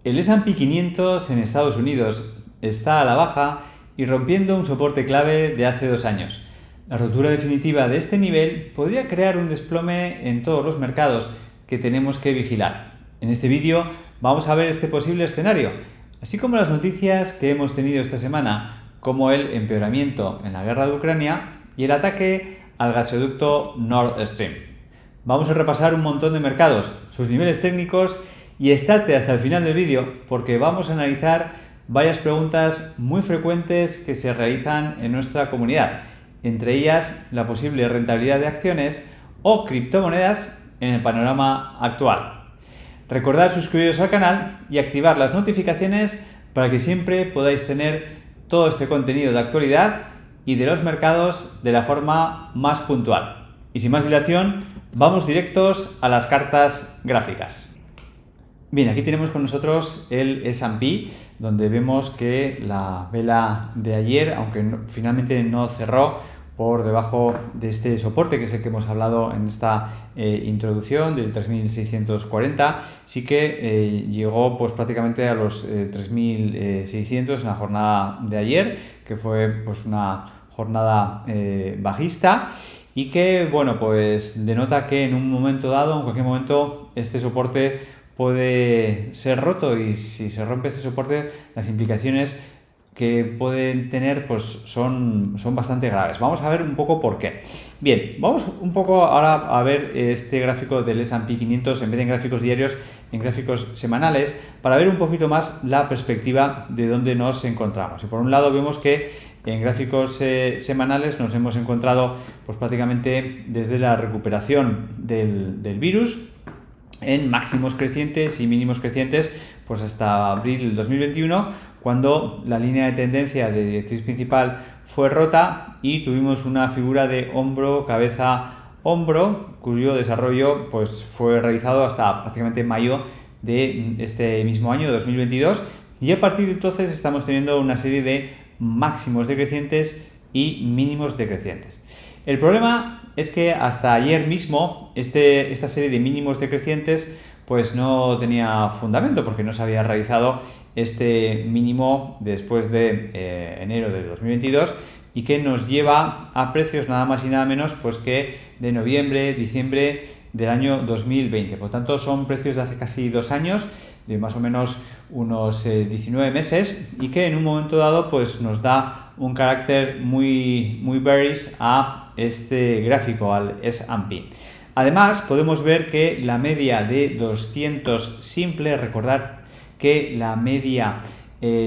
El S&P 500 en Estados Unidos está a la baja y rompiendo un soporte clave de hace 2 años. La rotura definitiva de este nivel podría crear un desplome en todos los mercados que tenemos que vigilar. En este vídeo vamos a ver este posible escenario, así como las noticias que hemos tenido esta semana, como el empeoramiento en la guerra de Ucrania y el ataque al gasoducto Nord Stream. Vamos a repasar un montón de mercados, sus niveles técnicos y estate hasta el final del vídeo porque vamos a analizar varias preguntas muy frecuentes que se realizan en nuestra comunidad, entre ellas la posible rentabilidad de acciones o criptomonedas en el panorama actual. Recordad suscribiros al canal y activar las notificaciones para que siempre podáis tener todo este contenido de actualidad y de los mercados de la forma más puntual. Y sin más dilación, vamos directos a las cartas gráficas. Bien, aquí tenemos con nosotros el S&P, donde vemos que la vela de ayer, aunque finalmente no cerró por debajo de este soporte, que es el que hemos hablado en esta introducción del 3.640, sí que llegó pues prácticamente a los 3.600 en la jornada de ayer, que fue pues una jornada bajista y que, bueno, pues denota que en un momento dado, en cualquier momento, este soporte puede ser roto, y si se rompe este soporte, las implicaciones que pueden tener pues son bastante graves. Vamos a ver un poco por qué. Bien, vamos un poco ahora a ver este gráfico del S&P 500 en vez de en gráficos diarios, en gráficos semanales, para ver un poquito más la perspectiva de dónde nos encontramos. Y por un lado vemos que en gráficos semanales nos hemos encontrado pues prácticamente desde la recuperación del virus en máximos crecientes y mínimos crecientes pues hasta abril del 2021, cuando la línea de tendencia de directriz principal fue rota y tuvimos una figura de hombro, cabeza, hombro, cuyo desarrollo pues fue realizado hasta prácticamente mayo de este mismo año, 2022, y a partir de entonces estamos teniendo una serie de máximos decrecientes y mínimos decrecientes. El problema es que hasta ayer mismo esta serie de mínimos decrecientes pues no tenía fundamento, porque no se había realizado este mínimo después de enero de 2022 y que nos lleva a precios nada más y nada menos pues que de noviembre, diciembre del año 2020. Por lo tanto, son precios de hace casi 2 años, de más o menos unos 19 meses, y que en un momento dado pues nos da un carácter muy bearish a este gráfico, al S&P. Además, podemos ver que la media de 200 simple, recordar que la media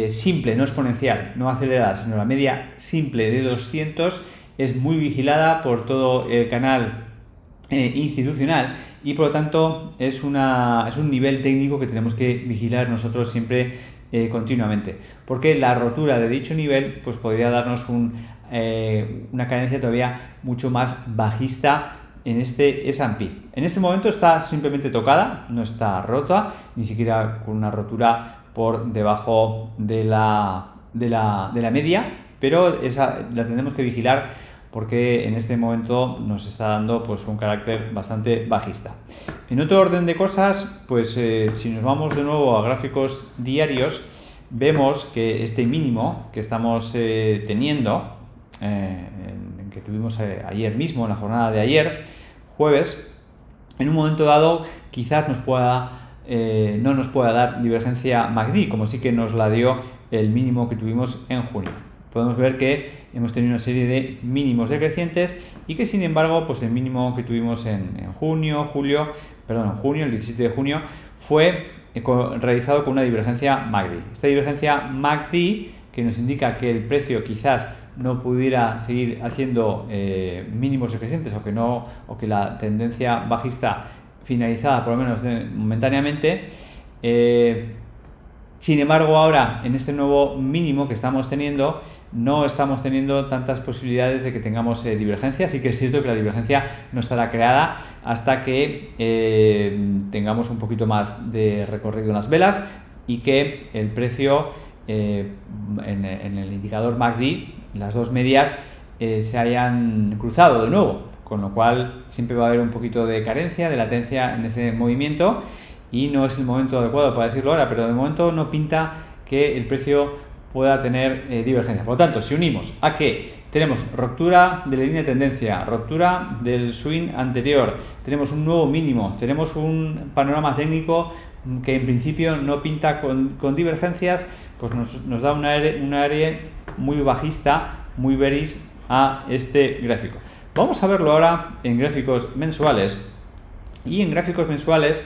simple, no exponencial, no acelerada, sino la media simple de 200 es muy vigilada por todo el canal institucional, y por lo tanto es un nivel técnico que tenemos que vigilar nosotros siempre continuamente, porque la rotura de dicho nivel pues podría darnos una cadencia todavía mucho más bajista en este S&P. En este momento está simplemente tocada, no está rota, ni siquiera con una rotura por debajo de la media, pero esa la tendremos que vigilar porque en este momento nos está dando pues un carácter bastante bajista. En otro orden de cosas, pues si nos vamos de nuevo a gráficos diarios, vemos que este mínimo que estamos teniendo, que tuvimos ayer mismo, en la jornada de ayer, jueves, en un momento dado quizás no nos pueda dar divergencia MACD, como sí que nos la dio el mínimo que tuvimos en junio. Podemos ver que hemos tenido una serie de mínimos decrecientes y que sin embargo pues el mínimo que tuvimos en junio, el 17 de junio, fue realizado con una divergencia MACD. Esta divergencia MACD, que nos indica que el precio quizás no pudiera seguir haciendo mínimos decrecientes, o que la tendencia bajista finalizada por lo menos momentáneamente. Sin embargo, ahora en este nuevo mínimo que estamos teniendo, no estamos teniendo tantas posibilidades de que tengamos divergencia. Sí que es cierto que la divergencia no estará creada hasta que tengamos un poquito más de recorrido en las velas y que el precio en el indicador MACD, las dos medias, se hayan cruzado de nuevo, con lo cual siempre va a haber un poquito de carencia, de latencia en ese movimiento. y no es el momento adecuado para decirlo ahora, pero de momento no pinta que el precio pueda tener divergencias. Por lo tanto, si unimos a que tenemos ruptura de la línea de tendencia, ruptura del swing anterior, tenemos un nuevo mínimo, tenemos un panorama técnico que en principio no pinta con divergencias, pues nos da una área muy bajista, muy bearish a este gráfico. Vamos a verlo ahora en gráficos mensuales, y en gráficos mensuales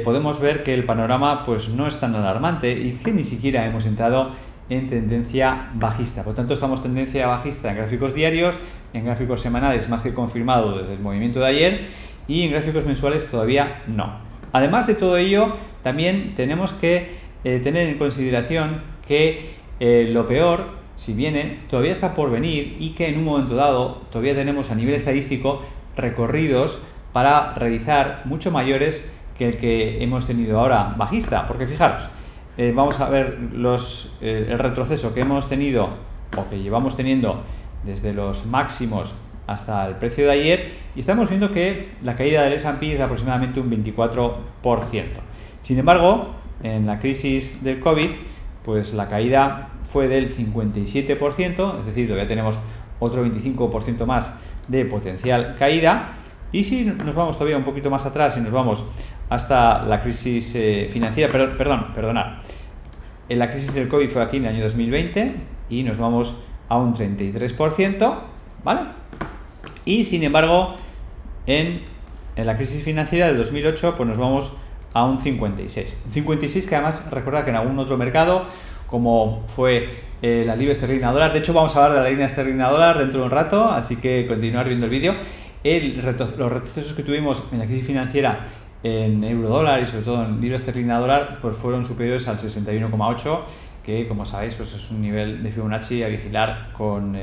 podemos ver que el panorama pues no es tan alarmante y que ni siquiera hemos entrado en tendencia bajista. Por tanto, estamos tendencia bajista en gráficos diarios, en gráficos semanales más que confirmado desde el movimiento de ayer, y en gráficos mensuales todavía no. Además de todo ello, también tenemos que tener en consideración que lo peor, si viene, todavía está por venir, y que en un momento dado todavía tenemos a nivel estadístico recorridos para realizar mucho mayores que el que hemos tenido ahora bajista. Porque fijaros, vamos a ver el retroceso que hemos tenido o que llevamos teniendo desde los máximos hasta el precio de ayer, y estamos viendo que la caída del S&P es aproximadamente un 24%. Sin embargo, en la crisis del COVID, pues la caída fue del 57%, es decir, todavía tenemos otro 25% más de potencial caída. Y si nos vamos todavía un poquito más atrás y nos vamos hasta la crisis financiera, perdonad, en la crisis del COVID fue aquí en el año 2020 y nos vamos a un 33%, ¿vale? Y sin embargo, en la crisis financiera del 2008, pues nos vamos a un 56. Un 56 que además, recordad que en algún otro mercado, como fue la libra esterlina dólar, de hecho vamos a hablar de la libra esterlina dólar dentro de un rato, así que continuar viendo el vídeo. Los retrocesos que tuvimos en la crisis financiera en euro dólar y sobre todo en libra esterlina dólar, pues fueron superiores al 61,8, que como sabéis pues es un nivel de Fibonacci a vigilar con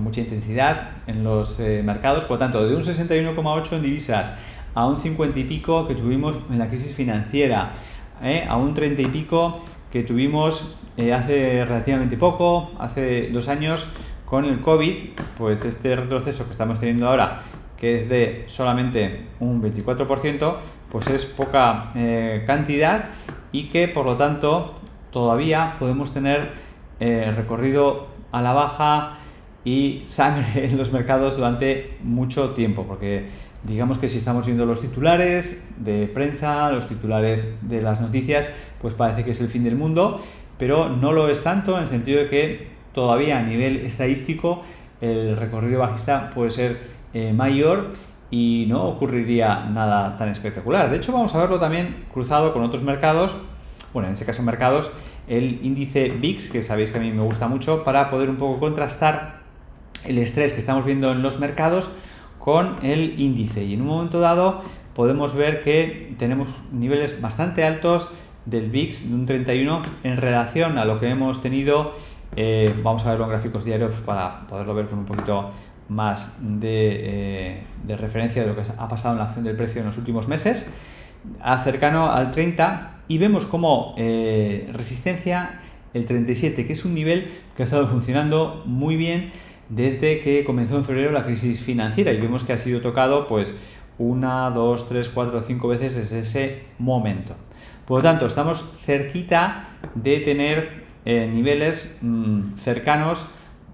mucha intensidad en los mercados. Por lo tanto, de un 61,8 en divisas a un 50 y pico que tuvimos en la crisis financiera, a un 30 y pico que tuvimos hace relativamente poco, hace 2 años con el COVID, pues este retroceso que estamos teniendo ahora, que es de solamente un 24%, pues es poca cantidad, y que por lo tanto todavía podemos tener recorrido a la baja y sangre en los mercados durante mucho tiempo, porque digamos que si estamos viendo los titulares de prensa, los titulares de las noticias, pues parece que es el fin del mundo, pero no lo es tanto, en el sentido de que todavía a nivel estadístico el recorrido bajista puede ser mayor y no ocurriría nada tan espectacular. De hecho, vamos a verlo también cruzado con otros mercados, bueno, en este caso mercados, el índice VIX, que sabéis que a mí me gusta mucho, para poder un poco contrastar el estrés que estamos viendo en los mercados con el índice, y en un momento dado podemos ver que tenemos niveles bastante altos del VIX de un 31 en relación a lo que hemos tenido. Vamos a verlo en gráficos diarios para poderlo ver con un poquito más de referencia de lo que ha pasado en la acción del precio en los últimos meses, cercano al 30, y vemos como resistencia el 37, que es un nivel que ha estado funcionando muy bien desde que comenzó en febrero la crisis financiera, y vemos que ha sido tocado pues 1, 2, 3, 4, 5 veces desde ese momento. Por lo tanto, estamos cerquita de tener niveles cercanos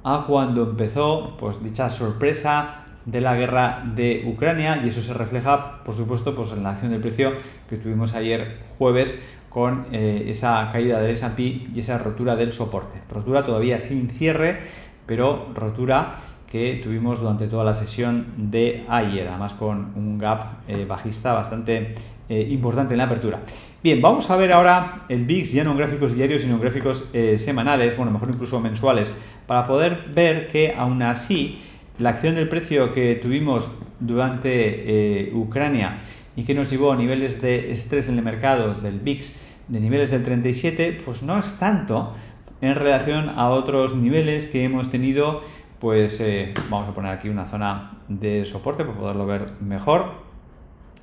a cuando empezó pues dicha sorpresa de la guerra de Ucrania, y eso se refleja, por supuesto, pues en la acción del precio que tuvimos ayer jueves con esa caída del S&P y esa rotura del soporte. Rotura todavía sin cierre, pero rotura que tuvimos durante toda la sesión de ayer, además con un gap bajista bastante importante en la apertura. Bien, vamos a ver ahora el VIX, ya no en gráficos diarios, sino en gráficos semanales, bueno, mejor incluso mensuales, para poder ver que aún así la acción del precio que tuvimos durante Ucrania y que nos llevó a niveles de estrés en el mercado del VIX de niveles del 37, pues no es tanto en relación a otros niveles que hemos tenido. Pues vamos a poner aquí una zona de soporte para poderlo ver mejor,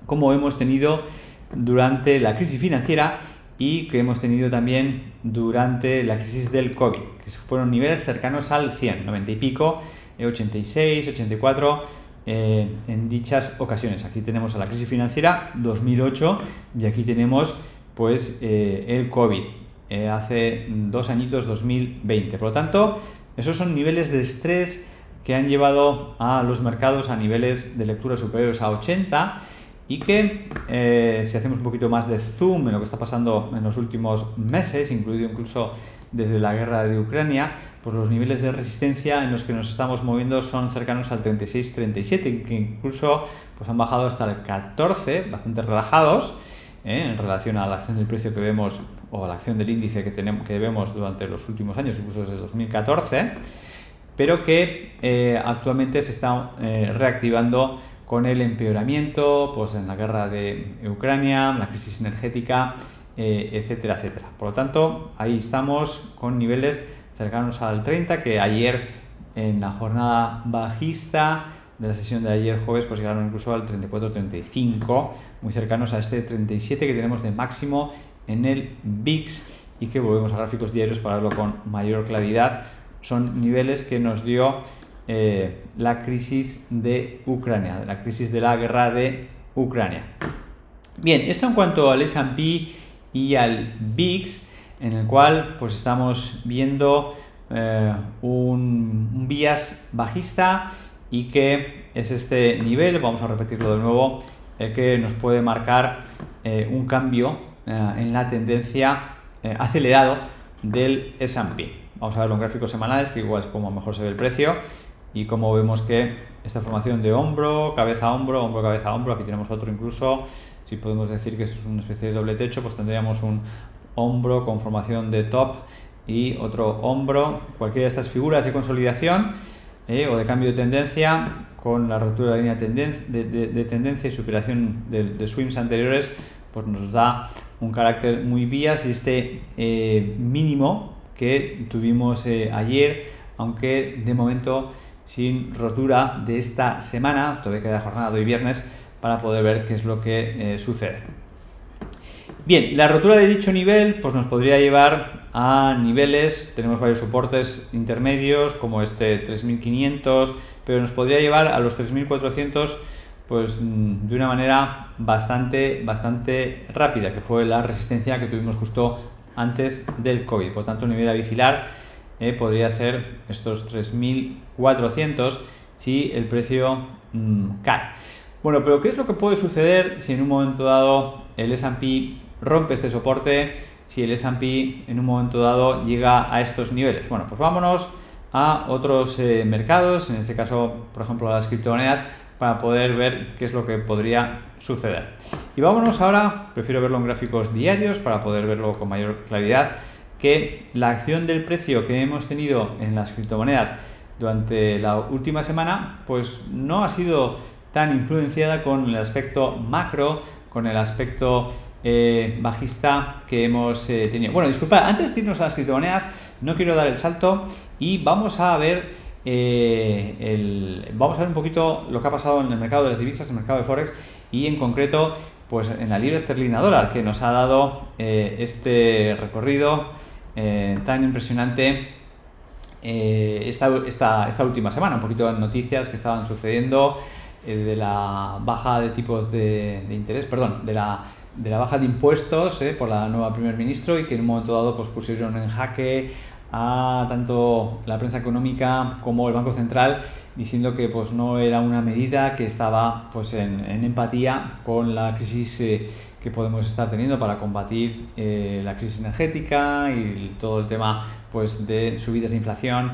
como hemos tenido durante la crisis financiera y que hemos tenido también durante la crisis del COVID, que fueron niveles cercanos al 100, 90 y pico, 86, 84, en dichas ocasiones. Aquí tenemos a la crisis financiera 2008 y aquí tenemos pues el COVID hace 2 añitos, 2020. Por lo tanto, esos son niveles de estrés que han llevado a los mercados a niveles de lectura superiores a 80 y que si hacemos un poquito más de zoom en lo que está pasando en los últimos meses, incluido incluso desde la guerra de Ucrania, pues los niveles de resistencia en los que nos estamos moviendo son cercanos al 36-37, que incluso pues han bajado hasta el 14, bastante relajados en relación a la acción del precio que vemos o a la acción del índice que vemos durante los últimos años, incluso desde 2014, pero que actualmente se está reactivando con el empeoramiento pues en la guerra de Ucrania, la crisis energética, etcétera, etcétera. Por lo tanto, ahí estamos con niveles cercanos al 30, que ayer en la jornada bajista de la sesión de ayer jueves pues llegaron incluso al 34-35, muy cercanos a este 37 que tenemos de máximo en el VIX y que volvemos a gráficos diarios para verlo con mayor claridad. Son niveles que nos dio la crisis de Ucrania, la crisis de la guerra de Ucrania. Bien, esto en cuanto al S&P y al VIX, en el cual pues estamos viendo un bias bajista y que es este nivel, vamos a repetirlo de nuevo, el que nos puede marcar un cambio en la tendencia acelerado del S&P. Vamos a ver los gráficos semanales, que igual es como mejor se ve el precio y como vemos que esta formación de hombro, cabeza, hombro, hombro, cabeza, hombro, aquí tenemos otro incluso, si podemos decir que esto es una especie de doble techo, pues tendríamos un hombro con formación de top y otro hombro, cualquiera de estas figuras de consolidación o de cambio de tendencia con la ruptura de la línea de tendencia y superación de swings anteriores, pues nos da un carácter muy bias y este mínimo que tuvimos ayer, aunque de momento sin rotura de esta semana, todavía queda jornada de hoy viernes para poder ver qué es lo que sucede. Bien, la rotura de dicho nivel pues nos podría llevar a niveles, tenemos varios soportes intermedios como este 3500, pero nos podría llevar a los 3400 pues de una manera bastante rápida, que fue la resistencia que tuvimos justo antes del COVID. Por tanto, el nivel a vigilar podría ser estos 3400 si el precio cae. Bueno, pero ¿qué es lo que puede suceder si en un momento dado el S&P rompe este soporte, si el S&P en un momento dado llega a estos niveles? Bueno, pues vámonos a otros mercados, en este caso, por ejemplo, a las criptomonedas, para poder ver qué es lo que podría suceder. Y vámonos ahora, prefiero verlo en gráficos diarios para poder verlo con mayor claridad, que la acción del precio que hemos tenido en las criptomonedas durante la última semana, pues no ha sido tan influenciada con el aspecto macro, con el aspecto bajista que hemos tenido. Bueno, disculpad, antes de irnos a las criptomonedas, no quiero dar el salto y vamos a ver un poquito lo que ha pasado en el mercado de las divisas, en el mercado de Forex y en concreto pues en la libra esterlina dólar, que nos ha dado este recorrido tan impresionante esta última semana. Un poquito de noticias que estaban sucediendo de la baja de tipos de interés, perdón, de la baja de impuestos por la nueva primer ministro y que en un momento dado pues pusieron en jaque a tanto la prensa económica como el Banco Central, diciendo que pues no era una medida que estaba pues en empatía con la crisis que podemos estar teniendo para combatir la crisis energética y todo el tema pues de subidas de inflación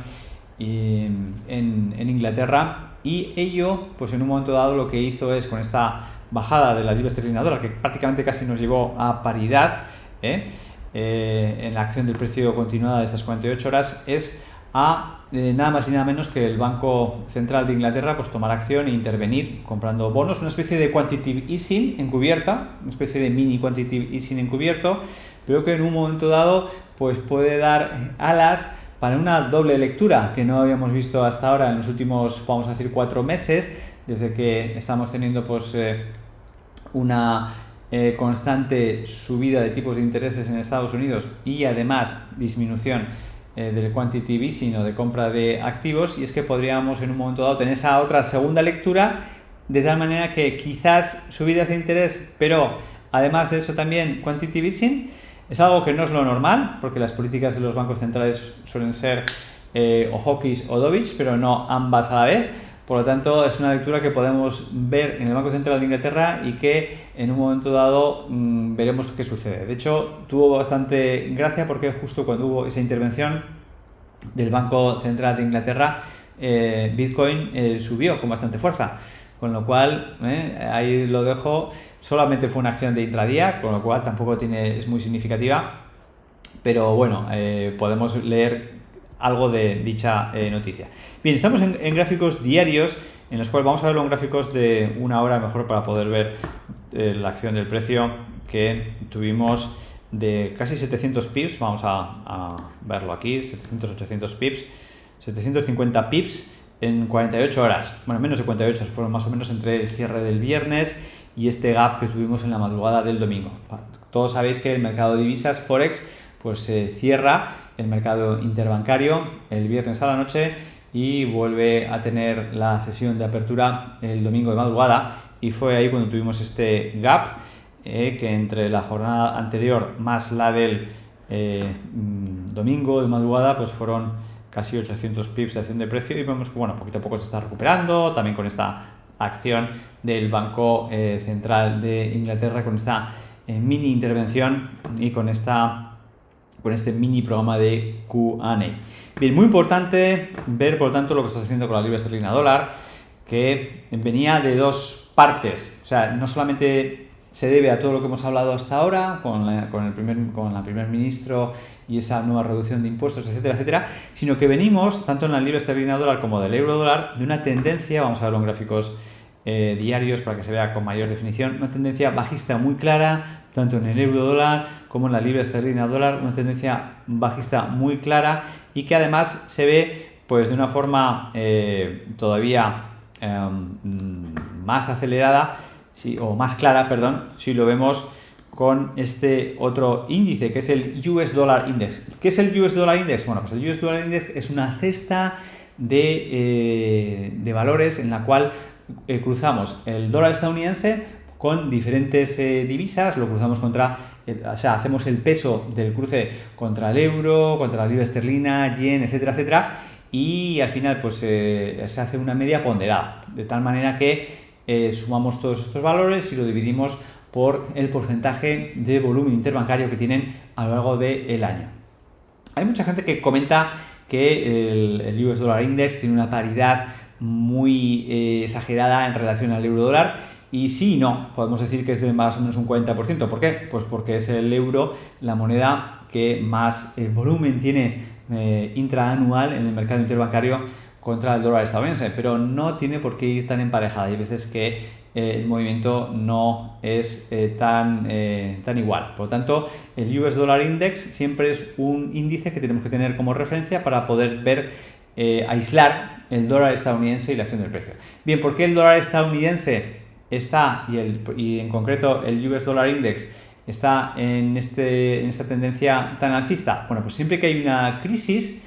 en Inglaterra. Y ello pues en un momento dado lo que hizo es, con esta bajada de la libra esterlina dólar, que prácticamente casi nos llevó a paridad en la acción del precio continuada de estas 48 horas, es a nada más y nada menos que el Banco Central de Inglaterra pues tomar acción e intervenir comprando bonos, una especie de quantitative easing encubierta, una especie de mini quantitative easing encubierto, pero que en un momento dado pues puede dar alas para una doble lectura que no habíamos visto hasta ahora en los últimos, vamos a decir, 4 meses, desde que estamos teniendo pues una constante subida de tipos de intereses en Estados Unidos y además disminución del quantitative easing o de compra de activos, y es que podríamos en un momento dado tener esa otra segunda lectura, de tal manera que quizás subidas de interés, pero además de eso también quantitative easing, es algo que no es lo normal, porque las políticas de los bancos centrales suelen ser o hawkish o dovish, pero no ambas a la vez. Por lo tanto, es una lectura que podemos ver en el Banco Central de Inglaterra y que en un momento dado veremos qué sucede. De hecho, tuvo bastante gracia porque justo cuando hubo esa intervención del Banco Central de Inglaterra, Bitcoin subió con bastante fuerza. Con lo cual, ahí lo dejo, solamente fue una acción de intradía, con lo cual tampoco es muy significativa, pero bueno, podemos leer algo de dicha noticia. Bien, estamos en gráficos diarios, en los cuales vamos a verlo en gráficos de una hora mejor para poder ver la acción del precio que tuvimos de casi 700 pips, vamos a verlo aquí, 700-800 pips, 750 pips en 48 horas, bueno, menos de 48, fueron más o menos entre el cierre del viernes y este gap que tuvimos en la madrugada del domingo. Todos sabéis que el mercado de divisas Forex pues se cierra el mercado interbancario el viernes a la noche y vuelve a tener la sesión de apertura el domingo de madrugada, y fue ahí cuando tuvimos este gap que entre la jornada anterior más la del domingo de madrugada pues fueron casi 800 pips de acción de precio, y vemos que bueno, poquito a poco se está recuperando, también con esta acción del Banco Central de Inglaterra, con esta mini intervención y con este mini programa de Q&A. Bien, muy importante ver por lo tanto lo que está haciendo con la libra esterlina dólar, que venía de dos partes, o sea, no solamente se debe a todo lo que hemos hablado hasta ahora con la primer ministro y esa nueva reducción de impuestos, etcétera, etcétera, sino que venimos, tanto en la libra esterlina dólar como del euro dólar, de una tendencia, vamos a verlo en gráficos diarios para que se vea con mayor definición, una tendencia bajista muy clara, tanto en el euro dólar como en la libra esterlina dólar, una tendencia bajista muy clara, y que además se ve pues de una forma todavía más acelerada, o más clara, perdón, si lo vemos con este otro índice, que es el US Dollar Index. ¿Qué es el US Dollar Index? Bueno, pues el US Dollar Index es una cesta de valores en la cual cruzamos el dólar estadounidense con diferentes divisas, lo cruzamos o sea, hacemos el peso del cruce contra el euro, contra la libra esterlina, yen, etcétera, etcétera, y al final pues se hace una media ponderada, de tal manera que sumamos todos estos valores y lo dividimos por el porcentaje de volumen interbancario que tienen a lo largo del año. Hay mucha gente que comenta que el US Dollar Index tiene una paridad muy exagerada en relación al euro dólar, y sí y no, podemos decir que es de más o menos un 40%. ¿Por qué? Pues porque es el euro la moneda que más volumen tiene intraanual en el mercado interbancario contra el dólar estadounidense, pero no tiene por qué ir tan emparejada. Hay veces que el movimiento no es tan igual. Por lo tanto, el US Dollar Index siempre es un índice que tenemos que tener como referencia para poder ver, aislar el dólar estadounidense y la acción del precio. Bien, ¿por qué el dólar estadounidense está, y en concreto el US Dollar Index, está en esta tendencia tan alcista? Bueno, pues siempre que hay una crisis,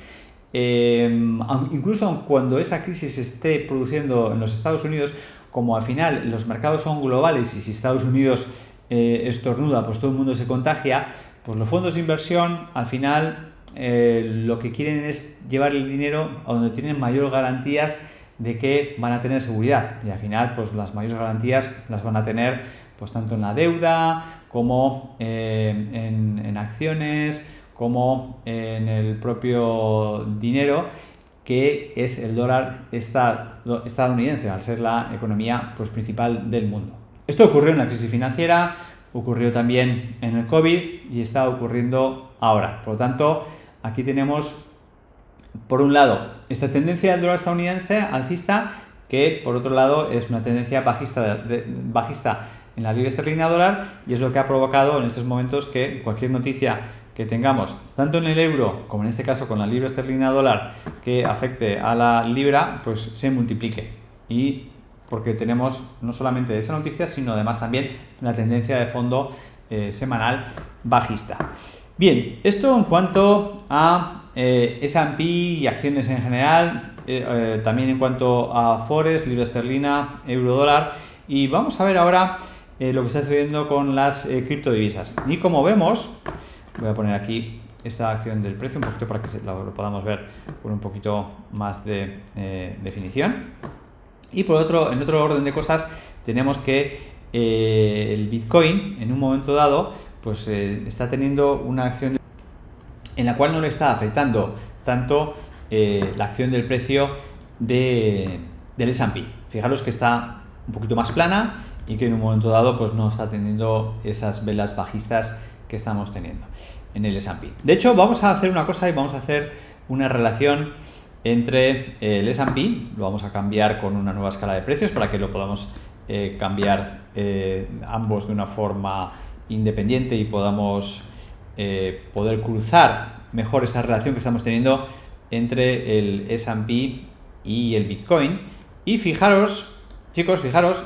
incluso cuando esa crisis se esté produciendo en los Estados Unidos, como al final los mercados son globales y si Estados Unidos estornuda, pues todo el mundo se contagia, pues los fondos de inversión al final lo que quieren es llevar el dinero a donde tienen mayor garantías de que van a tener seguridad, y al final pues las mayores garantías las van a tener pues tanto en la deuda como en acciones, como en el propio dinero, que es el dólar estadounidense, al ser la economía pues principal del mundo. Esto ocurrió en la crisis financiera, ocurrió también en el COVID y está ocurriendo ahora. Por lo tanto, aquí tenemos, por un lado, esta tendencia del dólar estadounidense alcista, que por otro lado es una tendencia bajista en la libra esterlina dólar, y es lo que ha provocado en estos momentos que cualquier noticia que tengamos, tanto en el euro como en este caso con la libra esterlina dólar, que afecte a la libra, pues se multiplique. Y porque tenemos no solamente esa noticia, sino además también la tendencia de fondo semanal bajista. Bien, esto en cuanto a S&P y acciones en general, también en cuanto a Forex, libra esterlina, euro dólar, y vamos a ver ahora lo que está sucediendo con las criptodivisas. Y como vemos, voy a poner aquí esta acción del precio un poquito para que lo podamos ver con un poquito más de definición. Y en otro orden de cosas, tenemos que el Bitcoin en un momento dado pues está teniendo una acción en la cual no le está afectando tanto la acción del precio del S&P. Fijaros que está un poquito más plana y que en un momento dado pues no está teniendo esas velas bajistas que estamos teniendo en el S&P. De hecho, vamos a hacer una cosa y vamos a hacer una relación entre el S&P, lo vamos a cambiar con una nueva escala de precios para que lo podamos cambiar ambos de una forma independiente y podamos poder cruzar mejor esa relación que estamos teniendo entre el S&P y el Bitcoin. Y fijaros, chicos, fijaros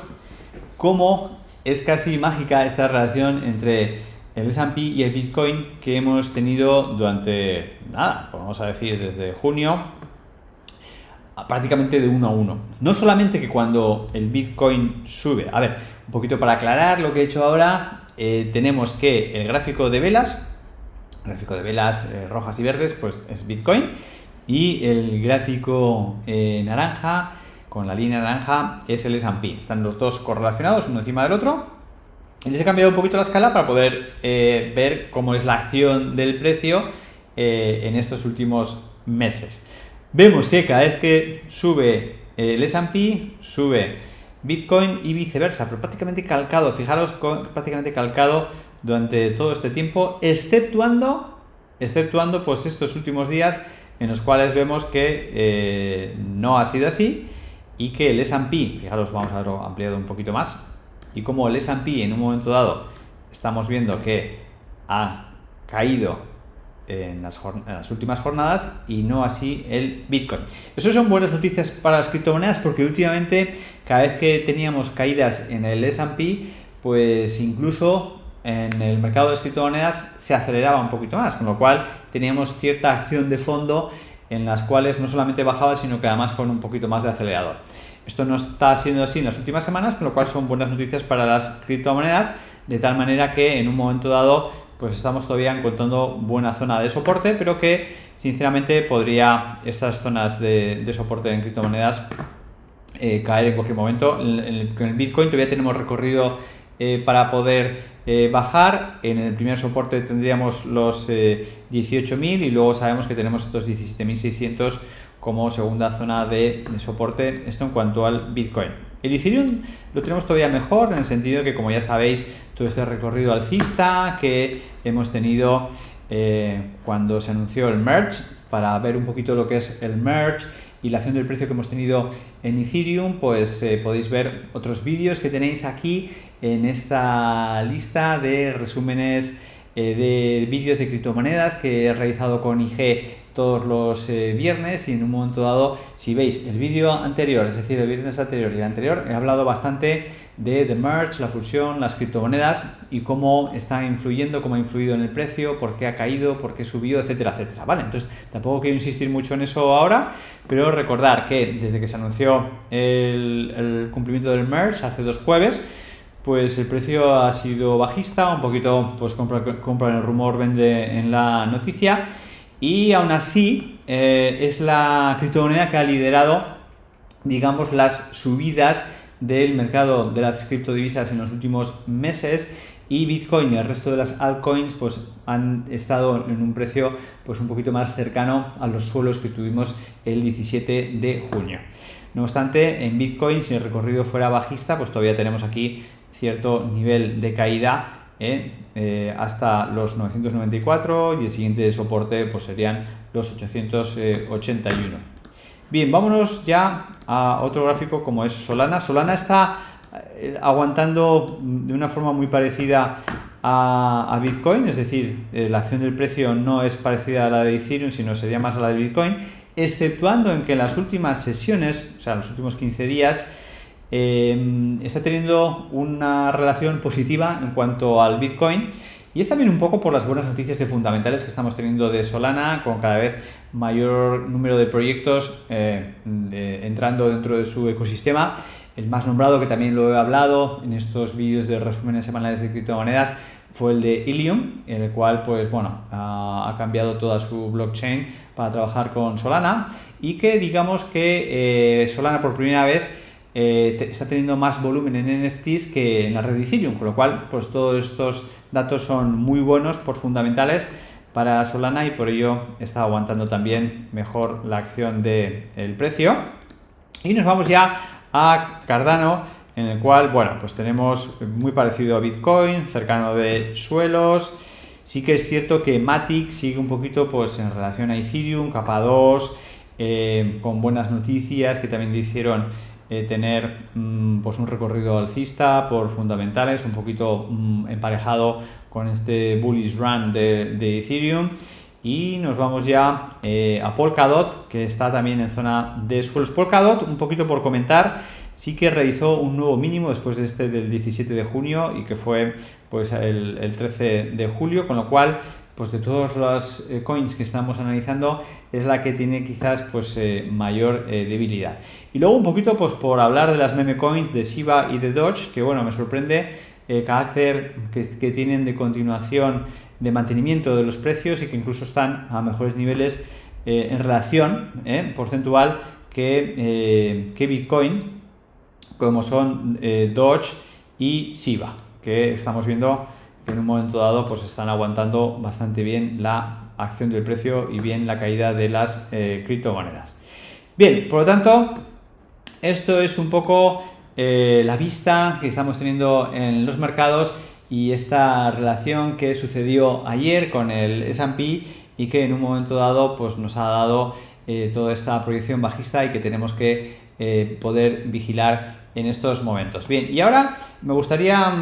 cómo es casi mágica esta relación entre el S&P y el Bitcoin que hemos tenido durante, vamos a decir, desde junio, prácticamente de 1 a 1. No solamente que cuando el Bitcoin sube, a ver, un poquito para aclarar lo que he hecho ahora, tenemos que el gráfico de velas rojas y verdes, pues es Bitcoin, y el gráfico naranja, con la línea naranja, es el S&P. Están los dos correlacionados, uno encima del otro. Y les he cambiado un poquito la escala para poder ver cómo es la acción del precio en estos últimos meses. Vemos que cada vez que sube el S&P, sube Bitcoin y viceversa, pero prácticamente calcado, fijaros, prácticamente calcado durante todo este tiempo, exceptuando pues estos últimos días en los cuales vemos que no ha sido así y que el S&P, fijaros, vamos a verlo ampliado un poquito más, y como el S&P en un momento dado estamos viendo que ha caído en las últimas jornadas y no así el Bitcoin. Eso son buenas noticias para las criptomonedas porque últimamente cada vez que teníamos caídas en el S&P, pues incluso en el mercado de las criptomonedas se aceleraba un poquito más, con lo cual teníamos cierta acción de fondo en las cuales no solamente bajaba, sino que además con un poquito más de acelerador. Esto no está siendo así en las últimas semanas, con lo cual son buenas noticias para las criptomonedas, de tal manera que en un momento dado pues estamos todavía encontrando buena zona de soporte, pero que sinceramente podría estas zonas de soporte en criptomonedas caer en cualquier momento. Con el Bitcoin todavía tenemos recorrido para poder bajar. En el primer soporte tendríamos los 18.000 y luego sabemos que tenemos estos 17.600 como segunda zona de soporte, esto en cuanto al Bitcoin. El Ethereum lo tenemos todavía mejor en el sentido de que, como ya sabéis, todo este recorrido alcista que hemos tenido cuando se anunció el merge, para ver un poquito lo que es el merge y la acción del precio que hemos tenido en Ethereum, pues podéis ver otros vídeos que tenéis aquí en esta lista de resúmenes de vídeos de criptomonedas que he realizado con IG todos los viernes, y en un momento dado, si veis el vídeo anterior, es decir, el viernes anterior y el anterior, he hablado bastante de The Merge, la fusión, las criptomonedas y cómo está influyendo, cómo ha influido en el precio, por qué ha caído, por qué subió, etcétera, etcétera. Vale, entonces tampoco quiero insistir mucho en eso ahora, pero recordar que desde que se anunció el cumplimiento del Merge hace 2 jueves, pues el precio ha sido bajista, un poquito pues compra en el rumor, vende en la noticia, y aún así es la criptomoneda que ha liderado, digamos, las subidas del mercado de las criptodivisas en los últimos meses, y Bitcoin y el resto de las altcoins pues han estado en un precio pues un poquito más cercano a los suelos que tuvimos el 17 de junio. No obstante, en Bitcoin, si el recorrido fuera bajista, pues todavía tenemos aquí cierto nivel de caída hasta los 994, y el siguiente soporte pues serían los 881. Bien, vámonos ya a otro gráfico como es Solana. Solana está aguantando de una forma muy parecida a Bitcoin, es decir, la acción del precio no es parecida a la de Ethereum, sino sería más a la de Bitcoin, exceptuando en que en las últimas sesiones, o sea, en los últimos 15 días, está teniendo una relación positiva en cuanto al Bitcoin, Y es también un poco por las buenas noticias de fundamentales que estamos teniendo de Solana, con cada vez mayor número de proyectos entrando dentro de su ecosistema. El más nombrado, que también lo he hablado en estos vídeos de resúmenes semanales de criptomonedas, fue el de Illium, en el cual pues bueno, ha cambiado toda su blockchain para trabajar con Solana, y que digamos que Solana por primera vez está teniendo más volumen en NFTs que en la red de Ethereum, con lo cual pues todos estos datos son muy buenos por fundamentales para Solana, y por ello está aguantando también mejor la acción del precio. Y nos vamos ya a Cardano, en el cual, bueno, pues tenemos muy parecido a Bitcoin, cercano de suelos. Sí que es cierto que Matic sigue un poquito pues en relación a Ethereum, capa 2, con buenas noticias que también le hicieron tener pues un recorrido alcista por fundamentales, un poquito emparejado con este bullish run de Ethereum. Y nos vamos ya a Polkadot, que está también en zona de suelos. Polkadot, un poquito por comentar, sí que realizó un nuevo mínimo después de este del 17 de junio y que fue pues el 13 de julio, con lo cual pues de todos los coins que estamos analizando es la que tiene quizás pues mayor debilidad. Y luego un poquito pues por hablar de las meme coins de Shiba y de Doge, que bueno, me sorprende el carácter que tienen de continuación de mantenimiento de los precios y que incluso están a mejores niveles en relación porcentual que Bitcoin, como son Doge y Shiba, que estamos viendo que en un momento dado pues están aguantando bastante bien la acción del precio y bien la caída de las criptomonedas. Bien, por lo tanto, esto es un poco la vista que estamos teniendo en los mercados y esta relación que sucedió ayer con el S&P y que en un momento dado pues nos ha dado toda esta proyección bajista y que tenemos que poder vigilar en estos momentos. Bien, y ahora me gustaría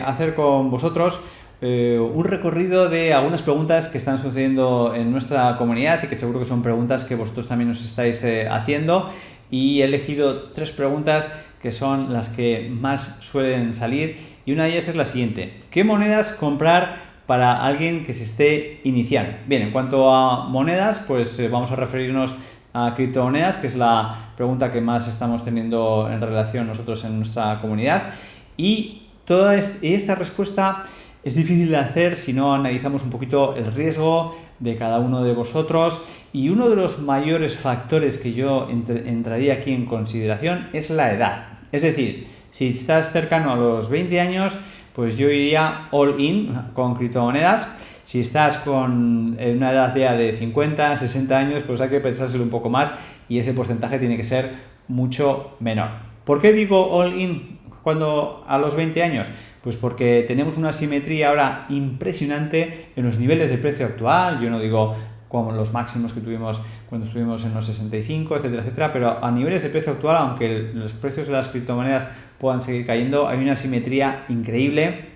hacer con vosotros un recorrido de algunas preguntas que están sucediendo en nuestra comunidad y que seguro que son preguntas que vosotros también os estáis haciendo, y he elegido 3 preguntas que son las que más suelen salir, y una de ellas es la siguiente: ¿qué monedas comprar para alguien que se esté iniciando? Bien, en cuanto a monedas, pues vamos a referirnos a criptomonedas, que es la pregunta que más estamos teniendo en relación nosotros en nuestra comunidad, y toda esta respuesta es difícil de hacer si no analizamos un poquito el riesgo de cada uno de vosotros, y uno de los mayores factores que yo entraría aquí en consideración es la edad. Es decir, si estás cercano a los 20 años, pues yo iría all in con criptomonedas. Si estás con una edad ya de 50, 60 años, pues hay que pensárselo un poco más y ese porcentaje tiene que ser mucho menor. ¿Por qué digo all in cuando a los 20 años? Pues porque tenemos una simetría ahora impresionante en los niveles de precio actual. Yo no digo como los máximos que tuvimos cuando estuvimos en los 65, etcétera, etcétera, pero a niveles de precio actual, aunque los precios de las criptomonedas puedan seguir cayendo, hay una simetría increíble.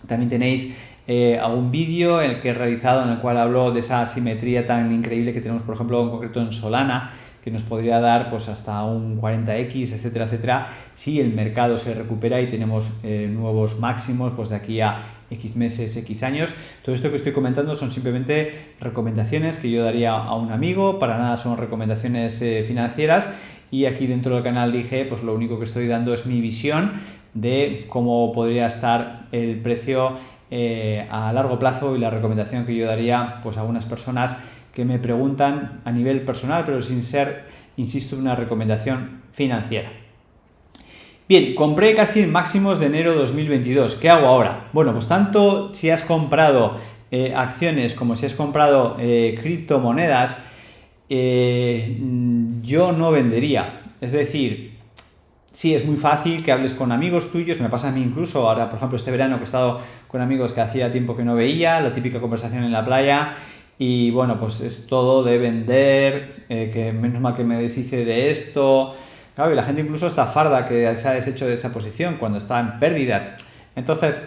También tenéis algún vídeo en el que he realizado en el cual hablo de esa simetría tan increíble que tenemos, por ejemplo, en concreto en Solana, que nos podría dar pues hasta un 40x, etcétera, etcétera, si el mercado se recupera y tenemos nuevos máximos pues de aquí a X meses, X años. Todo esto que estoy comentando son simplemente recomendaciones que yo daría a un amigo, para nada son recomendaciones financieras, y aquí dentro del canal dije, pues lo único que estoy dando es mi visión de cómo podría estar el precio a largo plazo, y la recomendación que yo daría pues a algunas personas que me preguntan a nivel personal, pero sin ser, insisto, una recomendación financiera. Bien, compré casi en máximos de enero 2022. ¿Qué hago ahora? Bueno, pues tanto si has comprado acciones como si has comprado criptomonedas, yo no vendería. Es decir, sí, es muy fácil que hables con amigos tuyos, me pasa a mí incluso, ahora por ejemplo este verano que he estado con amigos que hacía tiempo que no veía, la típica conversación en la playa, y bueno, pues es todo de vender, que menos mal que me deshice de esto. Claro, y la gente incluso está farda que se ha deshecho de esa posición cuando está en pérdidas. Entonces,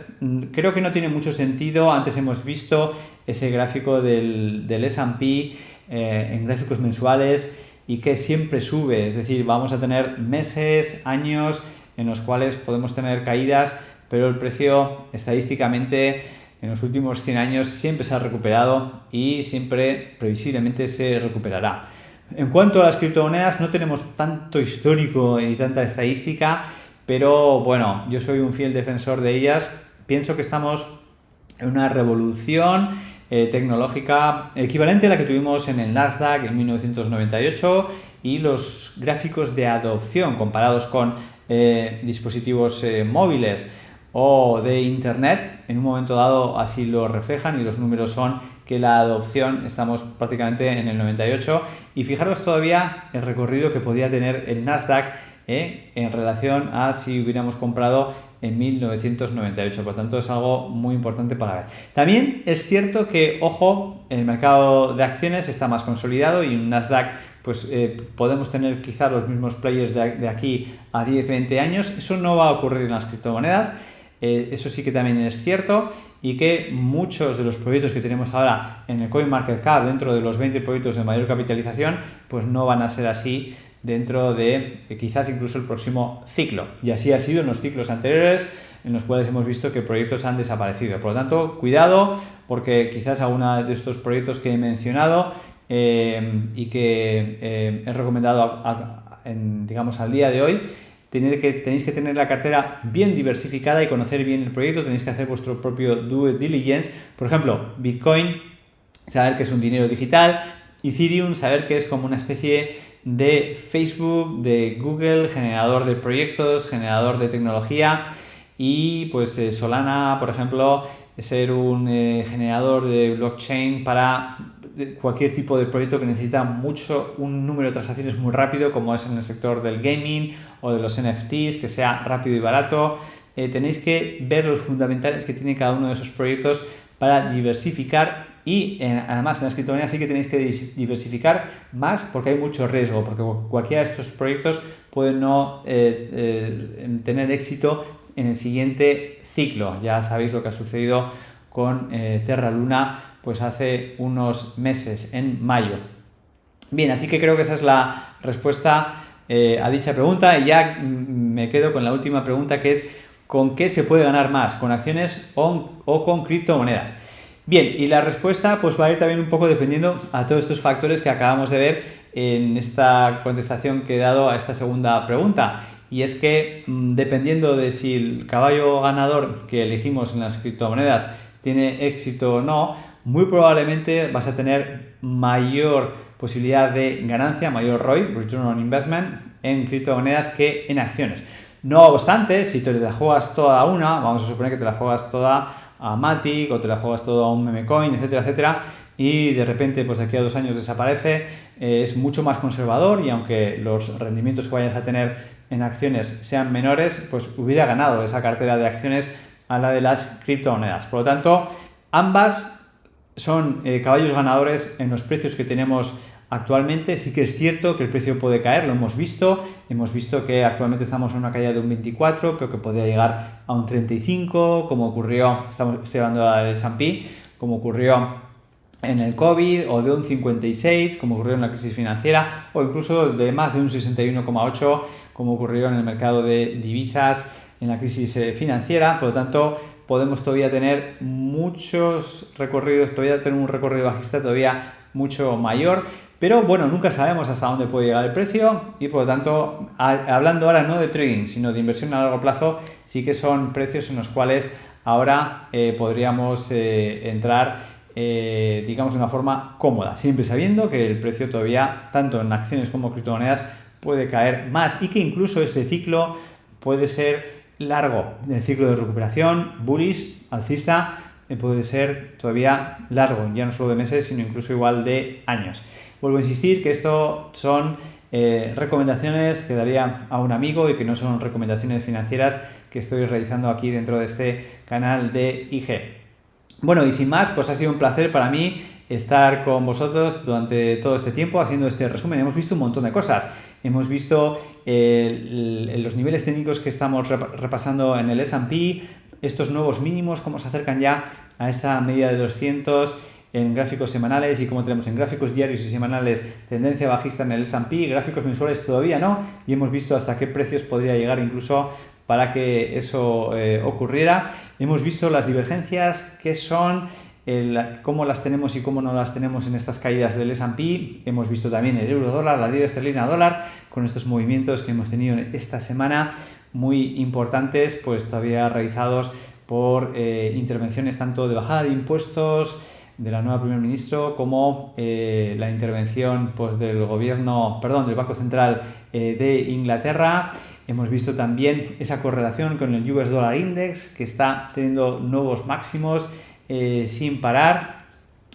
creo que no tiene mucho sentido. Antes hemos visto ese gráfico del S&P en gráficos mensuales y que siempre sube. Es decir, vamos a tener meses, años en los cuales podemos tener caídas, pero el precio estadísticamente en los últimos 100 años siempre se ha recuperado y siempre previsiblemente se recuperará. En cuanto a las criptomonedas, no tenemos tanto histórico y tanta estadística, pero bueno, yo soy un fiel defensor de ellas. Pienso que estamos en una revolución tecnológica equivalente a la que tuvimos en el Nasdaq en 1998, y los gráficos de adopción comparados con dispositivos móviles o de internet en un momento dado así lo reflejan, y los números son que la adopción estamos prácticamente en el 98, y fijaros todavía el recorrido que podía tener el Nasdaq en relación a si hubiéramos comprado en 1998. Por lo tanto, es algo muy importante para ver. También es cierto que, ojo, el mercado de acciones está más consolidado, y en Nasdaq pues podemos tener quizá los mismos players de aquí a 10-20 años. Eso no va a ocurrir en las criptomonedas. Eso sí que también es cierto, y que muchos de los proyectos que tenemos ahora en el CoinMarketCap, dentro de los 20 proyectos de mayor capitalización, pues no van a ser así dentro de quizás incluso el próximo ciclo. Y así ha sido en los ciclos anteriores, en los cuales hemos visto que proyectos han desaparecido. Por lo tanto, cuidado, porque quizás alguno de estos proyectos que he mencionado y que he recomendado digamos al día de hoy, tenéis que tener la cartera bien diversificada y conocer bien el proyecto. Tenéis que hacer vuestro propio due diligence. Por ejemplo, Bitcoin, saber que es un dinero digital. Ethereum, saber que es como una especie de Facebook, de Google, generador de proyectos, generador de tecnología. Y pues Solana, por ejemplo, ser un generador de blockchain para cualquier tipo de proyecto que necesita un número de transacciones muy rápido, como es en el sector del gaming o de los NFTs, que sea rápido y barato. Tenéis que ver los fundamentales que tiene cada uno de esos proyectos para diversificar, y además en las criptomonedas sí que tenéis que diversificar más, porque hay mucho riesgo, porque cualquiera de estos proyectos puede no tener éxito en el siguiente ciclo. Ya sabéis lo que ha sucedido con Terra Luna pues hace unos meses, en mayo. Bien, así que creo que esa es la respuesta a dicha pregunta, y ya me quedo con la última pregunta, que es ¿con qué se puede ganar más? ¿Con acciones o con criptomonedas? Bien, y la respuesta pues va a ir también un poco dependiendo a todos estos factores que acabamos de ver en esta contestación que he dado a esta segunda pregunta. Y es que dependiendo de si el caballo ganador que elegimos en las criptomonedas tiene éxito o no, muy probablemente vas a tener mayor posibilidad de ganancia, mayor ROI, Return on Investment, en criptomonedas que en acciones. No obstante, si te la juegas toda a una, vamos a suponer que te la juegas toda a Matic o te la juegas toda a un memecoin, etcétera, etcétera, y de repente pues de aquí a 2 años desaparece, es mucho más conservador, y aunque los rendimientos que vayas a tener en acciones sean menores, pues hubiera ganado esa cartera de acciones a la de las criptomonedas. Por lo tanto, ambas son caballos ganadores en los precios que tenemos actualmente. Sí que es cierto que el precio puede caer, lo hemos visto que actualmente estamos en una caída de un 24, pero que podría llegar a un 35, como ocurrió, estoy hablando del S&P, como ocurrió en el COVID, o de un 56, como ocurrió en la crisis financiera, o incluso de más de un 61,8, como ocurrió en el mercado de divisas en la crisis financiera. Por lo tanto, podemos todavía tener muchos recorridos, todavía tener un recorrido bajista todavía mucho mayor, pero bueno, nunca sabemos hasta dónde puede llegar el precio, y por lo tanto, hablando ahora no de trading, sino de inversión a largo plazo, sí que son precios en los cuales ahora podríamos entrar digamos de una forma cómoda, siempre sabiendo que el precio todavía, tanto en acciones como criptomonedas, puede caer más, y que incluso este ciclo puede ser largo. El ciclo de recuperación bullish, alcista, puede ser todavía largo, ya no solo de meses, sino incluso igual de años. Vuelvo a insistir que esto son recomendaciones que daría a un amigo, y que no son recomendaciones financieras que estoy realizando aquí dentro de este canal de IG. Bueno, y sin más, pues ha sido un placer para mí estar con vosotros durante todo este tiempo haciendo este resumen. Hemos visto un montón de cosas. Hemos visto los niveles técnicos que estamos repasando en el S&P, estos nuevos mínimos, cómo se acercan ya a esta media de 200 en gráficos semanales, y cómo tenemos en gráficos diarios y semanales tendencia bajista en el S&P, gráficos mensuales todavía no, y hemos visto hasta qué precios podría llegar incluso para que eso ocurriera. Hemos visto las divergencias que son, cómo las tenemos y cómo no las tenemos en estas caídas del S&P. Hemos visto también el euro dólar, la libra esterlina dólar, con estos movimientos que hemos tenido esta semana muy importantes, pues todavía realizados por intervenciones tanto de bajada de impuestos de la nueva primer ministro como la intervención pues, del Banco Central de Inglaterra. Hemos visto también esa correlación con el US Dollar Index, que está teniendo nuevos máximos sin parar.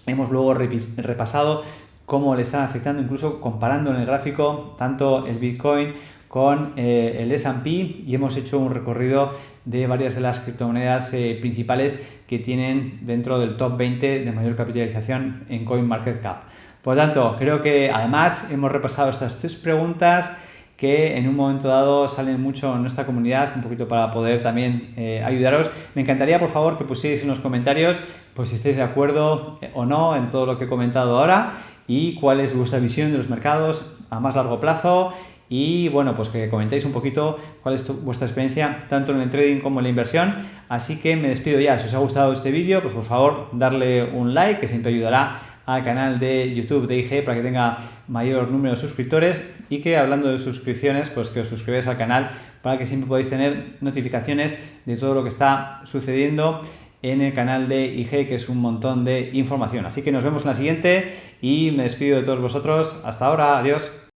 Hemos luego repasado cómo le están afectando, incluso comparando en el gráfico, tanto el Bitcoin con el S&P, y hemos hecho un recorrido de varias de las criptomonedas principales que tienen dentro del top 20 de mayor capitalización en CoinMarketCap. Por lo tanto, creo que además hemos repasado estas 3 preguntas que en un momento dado salen mucho en nuestra comunidad, un poquito para poder también ayudaros. Me encantaría, por favor, que pusierais en los comentarios pues si estáis de acuerdo o no en todo lo que he comentado ahora y cuál es vuestra visión de los mercados a más largo plazo. Y bueno, pues que comentéis un poquito cuál es vuestra experiencia tanto en el trading como en la inversión. Así que me despido ya. Si os ha gustado este vídeo, pues por favor darle un like, que siempre ayudará al canal de YouTube de IG para que tenga mayor número de suscriptores, y que, hablando de suscripciones, pues que os suscribáis al canal para que siempre podáis tener notificaciones de todo lo que está sucediendo en el canal de IG, que es un montón de información. Así que nos vemos en la siguiente y me despido de todos vosotros. Hasta ahora, adiós.